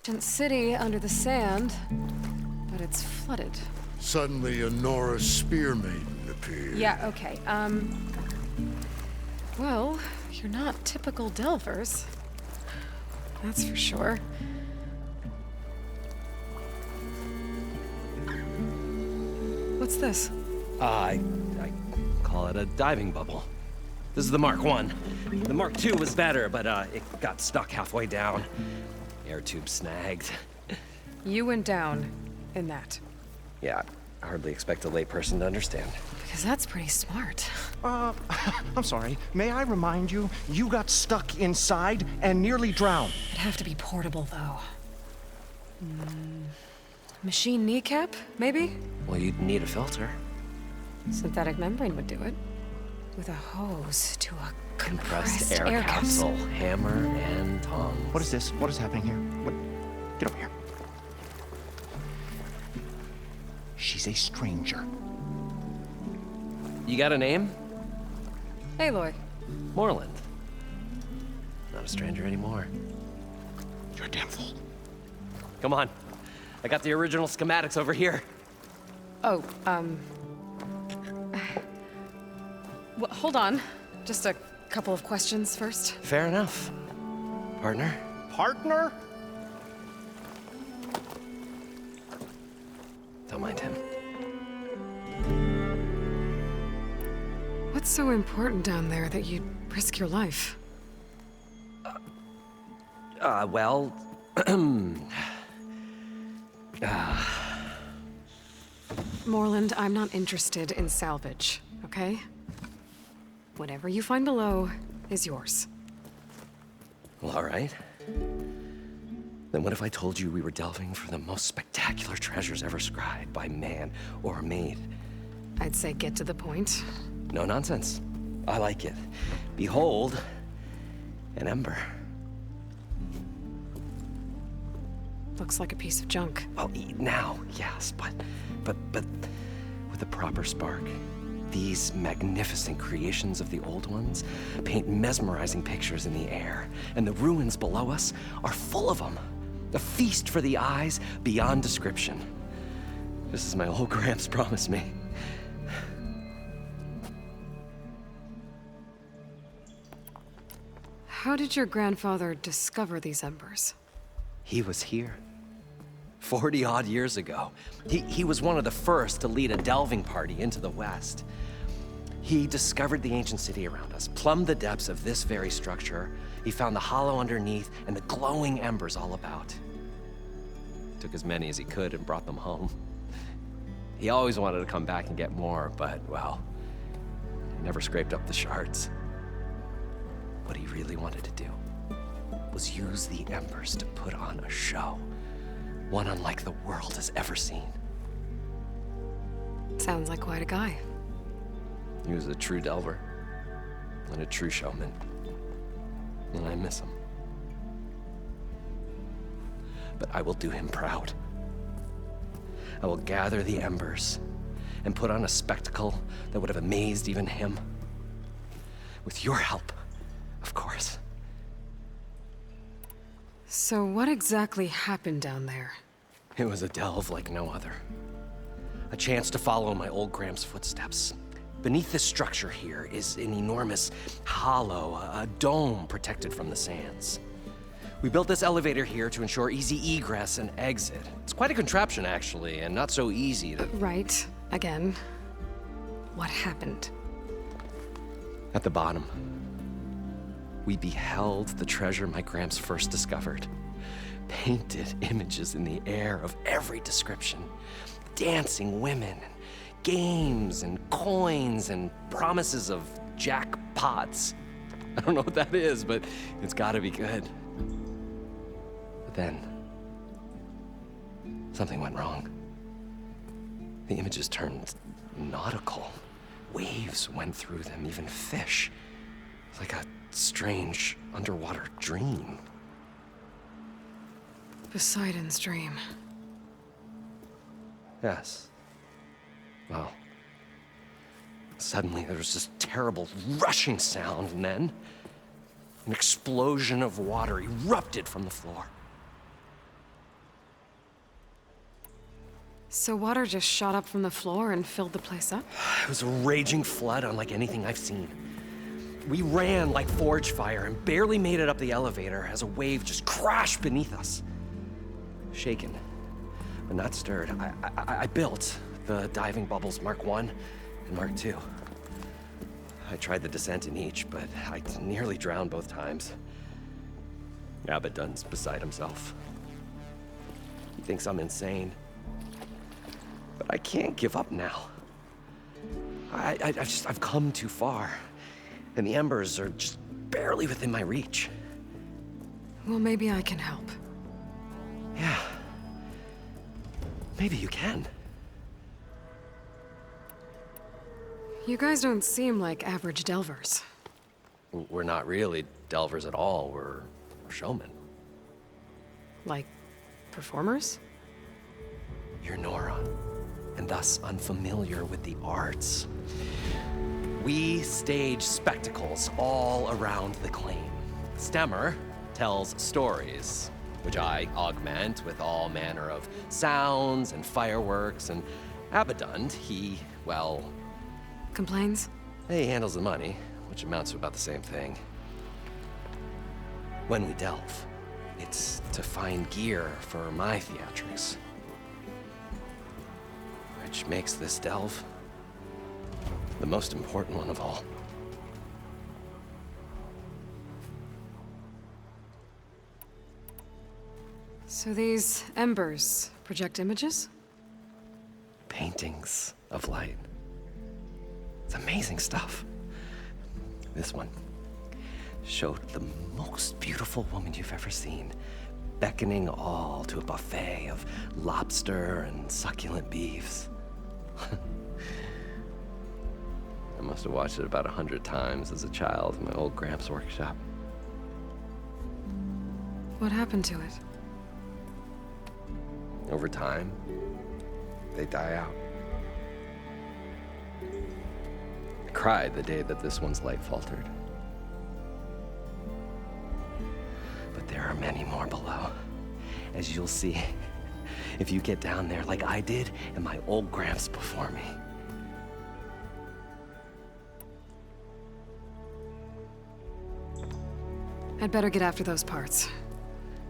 Ancient city under the sand, but it's flooded. Suddenly, a Nora spear maiden appeared. Yeah, okay, well, you're not typical Delvers. That's for sure. What's this? I call it a diving bubble. This is the Mark 1. The Mark 2 was better, but it got stuck halfway down. Air tube snagged. You went down in that. Yeah, I hardly expect a layperson to understand. Because that's pretty smart. I'm sorry. May I remind you, you got stuck inside and nearly drowned. It'd have to be portable, though. Machine kneecap, maybe? Well, you'd need a filter. Synthetic membrane would do it. With a hose to a compressed Air capsule. Hammer and tongs. What is this? What is happening here? What? Get over here. She's a stranger. You got a name? Aloy. Moreland. Not a stranger anymore. You're a damn fool. Come on. I got the original schematics over here. Oh, well, hold on. Just a couple of questions first. Fair enough. Partner? Partner? Don't mind him. What's so important down there that you'd risk your life? Well... Moreland, I'm not interested in salvage, okay? Whatever you find below is yours. Well, all right. Then what if I told you we were delving for the most spectacular treasures ever scribed by man or maid? I'd say get to the point. No nonsense. I like it. Behold, an ember. Looks like a piece of junk. Well, now, yes, but with a proper spark. These magnificent creations of the old ones paint mesmerizing pictures in the air, and the ruins below us are full of them. A feast for the eyes beyond description. Just as my old Gramps promised me. How did your grandfather discover these embers? He was here. 40-odd years ago. He was one of the first to lead a delving party into the West. He discovered the ancient city around us, plumbed the depths of this very structure. He found the hollow underneath and the glowing embers all about. Took as many as he could and brought them home. He always wanted to come back and get more, but, well, he never scraped up the shards. What he really wanted to do was use the embers to put on a show. One unlike the world has ever seen. Sounds like quite a guy. He was a true delver and a true showman. And I miss him. But I will do him proud. I will gather the embers and put on a spectacle that would have amazed even him. With your help, of course. So what exactly happened down there? It was a delve like no other. A chance to follow my old Gramps' footsteps. Beneath this structure here is an enormous hollow, a dome protected from the sands. We built this elevator here to ensure easy egress and exit. It's quite a contraption, actually, and not so easy to... Right. Again. What happened? At the bottom, we beheld the treasure my Gramps first discovered. Painted images in the air of every description. Dancing women, games and coins and promises of jackpots. I don't know what that is, but it's gotta be good. But then, something went wrong. The images turned nautical. Waves went through them, even fish. Like a strange underwater dream. Poseidon's dream. Yes. Well, suddenly there was this terrible rushing sound, and then an explosion of water erupted from the floor. So water just shot up from the floor and filled the place up? It was a raging flood unlike anything I've seen. We ran like forge fire and barely made it up the elevator as a wave just crashed beneath us. Shaken, but not stirred, I built the diving bubbles Mark I and Mark II. I tried the descent in each, but I nearly drowned both times. Abaddon's beside himself. He thinks I'm insane. But I can't give up now. I've come too far. And the embers are just barely within my reach. Well, maybe I can help. Yeah. Maybe you can. You guys don't seem like average delvers. We're not really delvers at all. We're showmen. Like, performers? You're Nora, and thus unfamiliar with the arts. We stage spectacles all around the claim. Stemmer tells stories, which I augment with all manner of sounds and fireworks, and Abaddon, he, well... Complains? He handles the money, which amounts to about the same thing. When we delve, it's to find gear for my theatrics. Which makes this delve the most important one of all. So these embers project images? Paintings of light. It's amazing stuff. This one showed the most beautiful woman you've ever seen, beckoning all to a buffet of lobster and succulent beefs. I must have watched it about 100 times as a child in my old Gramps workshop. What happened to it? Over time, they die out. I cried the day that this one's light faltered. But there are many more below, as you'll see if you get down there like I did and my old Gramps before me. I'd better get after those parts.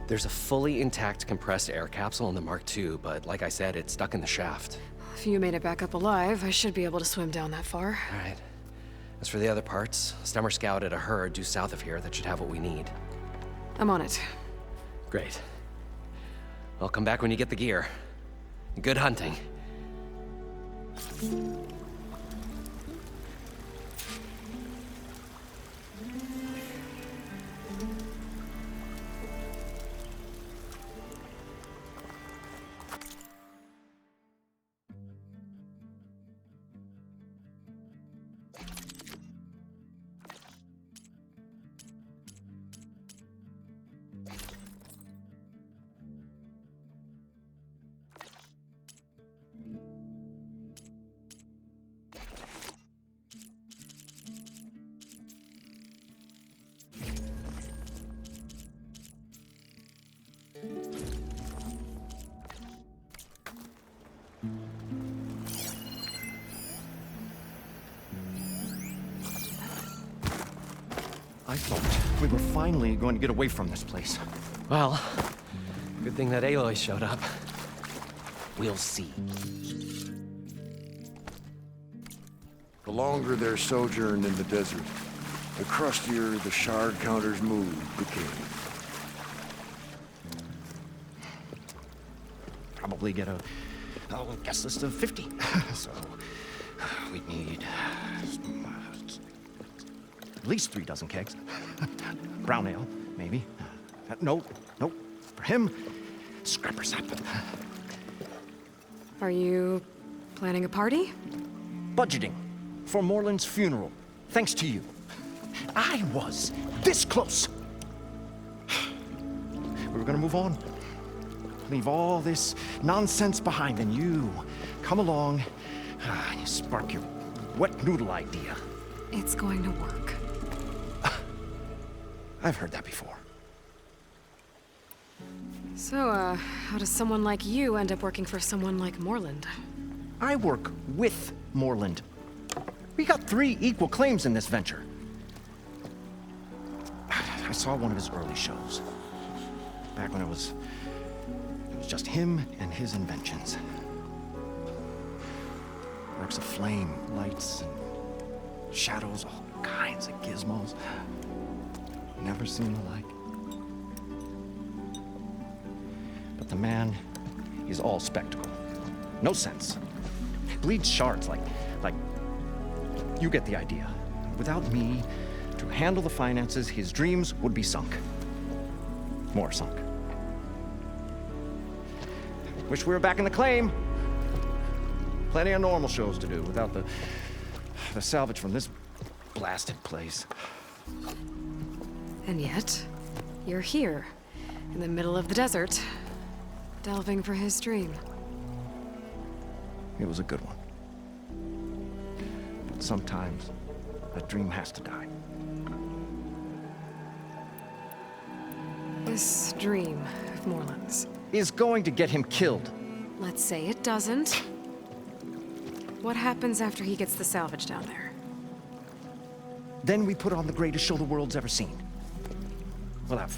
There's a fully intact compressed air capsule in the Mark II, but like I said, it's stuck in the shaft. If you made it back up alive, I should be able to swim down that far. All right. As for the other parts, Stemmer scouted a herd due south of here that should have what we need. I'm on it. Great. I'll come back when you get the gear. Good hunting. I thought we were finally going to get away from this place. Well, good thing that Aloy showed up. We'll see. The longer their sojourn in the desert, the crustier the shard counter's mood became. Probably get a guest list of 50. So we need at least 3 dozen kegs. Brown ale, maybe. Nope. For him, scrapper sap. Are you planning a party? Budgeting for Morland's funeral, thanks to you. I was this close. We were gonna move on. Leave all this nonsense behind, and you come along and you spark your wet noodle idea. It's going to work. I've heard that before. So, how does someone like you end up working for someone like Morland? I work with Morland. We got 3 equal claims in this venture. I saw one of his early shows. Back when it was just him and his inventions. Works of flame, lights, and shadows, all kinds of gizmos. Never seen the like. But the man is all spectacle. No sense. Bleeds shards like you get the idea. Without me to handle the finances, his dreams would be sunk. More sunk. Wish we were back in the claim. Plenty of normal shows to do without the salvage from this blasted place. And yet, you're here, in the middle of the desert, delving for his dream. It was a good one. But sometimes, that dream has to die. This dream of Morland's. Is going to get him killed. Let's say it doesn't. What happens after he gets the salvage down there? Then we put on the greatest show the world's ever seen. We'll have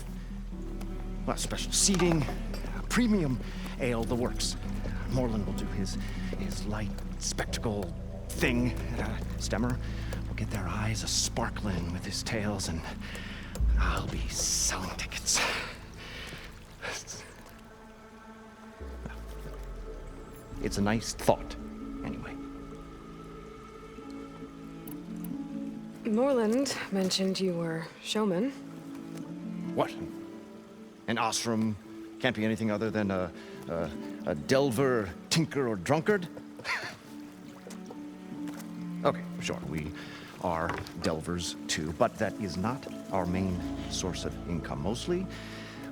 special seating, premium ale, the works. Morland will do his light spectacle thing. Stemmer will get their eyes a-sparkling with his tales, and I'll be selling tickets. It's a nice thought, anyway. Morland mentioned you were showman. What? An Osram can't be anything other than a delver, tinker, or drunkard? Okay, sure, we are delvers too, but that is not our main source of income. Mostly,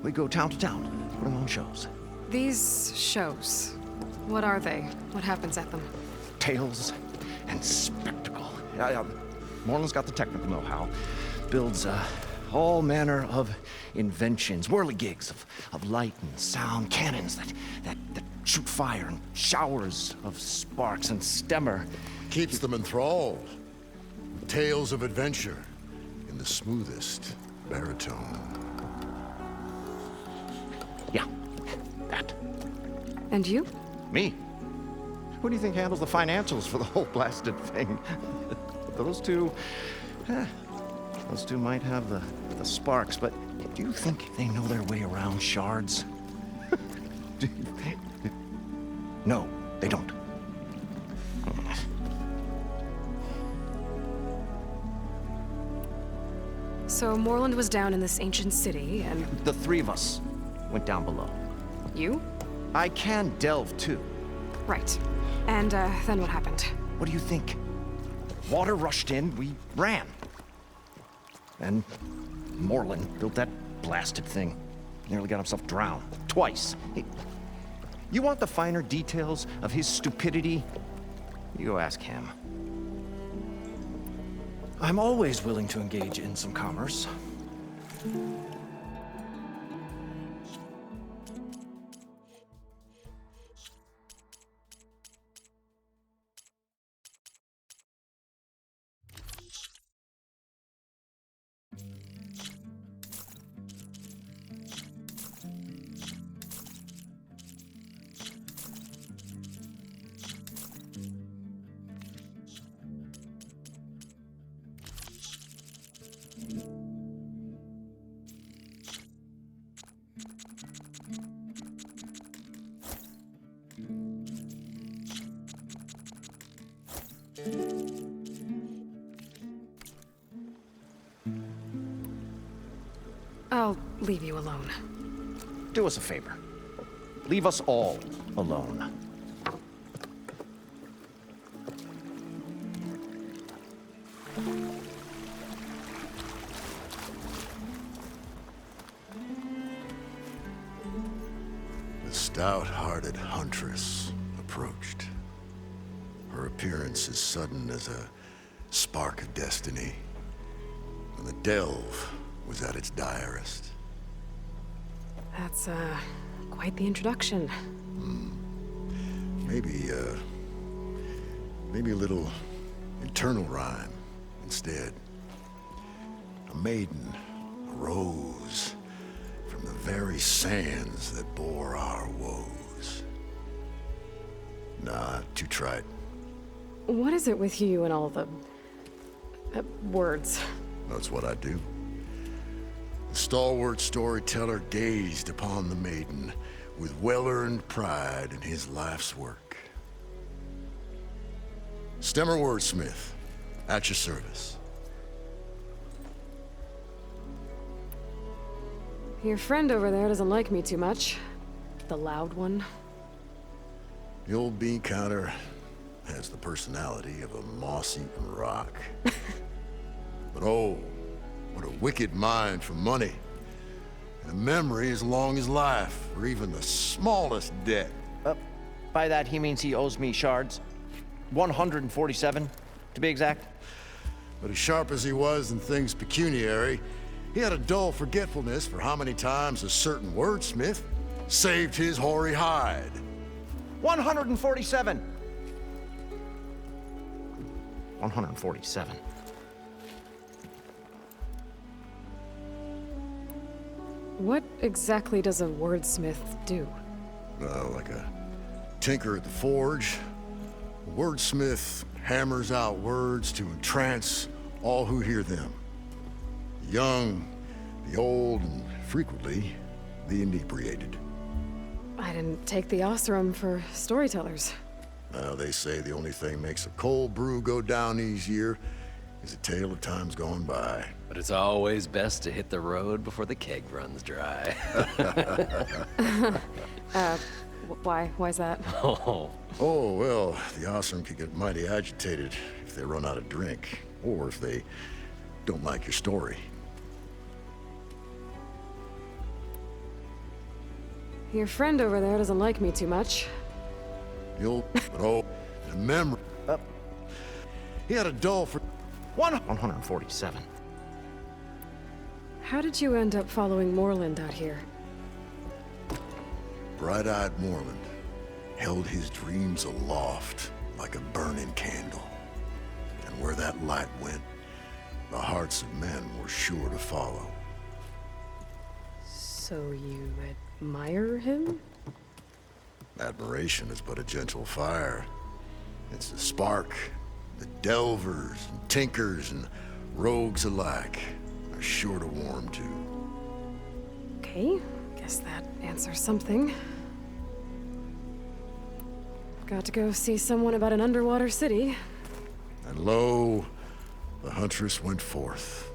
we go town to town, putting on shows. These shows, what are they? What happens at them? Tales and spectacle. Morland's got the technical know-how. Builds all manner of inventions, whirligigs of light and sound, cannons that shoot fire, and showers of sparks, and Stemmer. Keeps them enthralled. Tales of adventure in the smoothest baritone. Yeah, that. And you? Me? Who do you think handles the financials for the whole blasted thing? Those two might have the sparks, but do you think they know their way around shards? No, they don't. So Morland was down in this ancient city, and The 3 of us went down below. you? I can delve too. Right. And, then what happened? What do you think? Water rushed in, we ran. And Morland built that blasted thing. Nearly got himself drowned. Twice. You want the finer details of his stupidity? You go ask him. I'm always willing to engage in some commerce. I'll leave you alone. Do us a favor. Leave us all alone. The stout-hearted huntress approached. Her appearance as sudden as a spark of destiny. When the delve was at its direst. That's, quite the introduction. Maybe a little internal rhyme instead. A maiden arose from the very sands that bore our woes. Nah, too trite. What is it with you and all the... words? That's what I do. The stalwart storyteller gazed upon the maiden with well-earned pride in his life's work. Stemmer Wordsmith, at your service. Your friend over there doesn't like me too much. The loud one. The old bean counter has the personality of a moss-eaten rock. But oh, what a wicked mind for money. And a memory as long as life, or even the smallest debt. By that, he means he owes me shards. 147, to be exact. But as sharp as he was in things pecuniary, he had a dull forgetfulness for how many times a certain wordsmith saved his hoary hide. 147! 147. What exactly does a wordsmith do? Like a tinker at the forge, a wordsmith hammers out words to entrance all who hear them. The young, the old, and frequently, the inebriated. I didn't take the Osram for storytellers. They say the only thing makes a cold brew go down easier is a tale of times gone by. But it's always best to hit the road before the keg runs dry. Why? Why's that? Oh, Oh, well, the Osram could get mighty agitated if they run out of drink, or if they don't like your story. Your friend over there doesn't like me too much. The memory. He had a dull for 147. How did you end up following Morland out here? bright-eyed Morland held his dreams aloft like a burning candle. And where that light went, the hearts of men were sure to follow. So you admire him? Admiration is but a gentle fire. It's the spark that delvers and tinkers and rogues alike are sure to warm to. Okay, guess that answers something. Got to go see someone about an underwater city. And lo, the huntress went forth.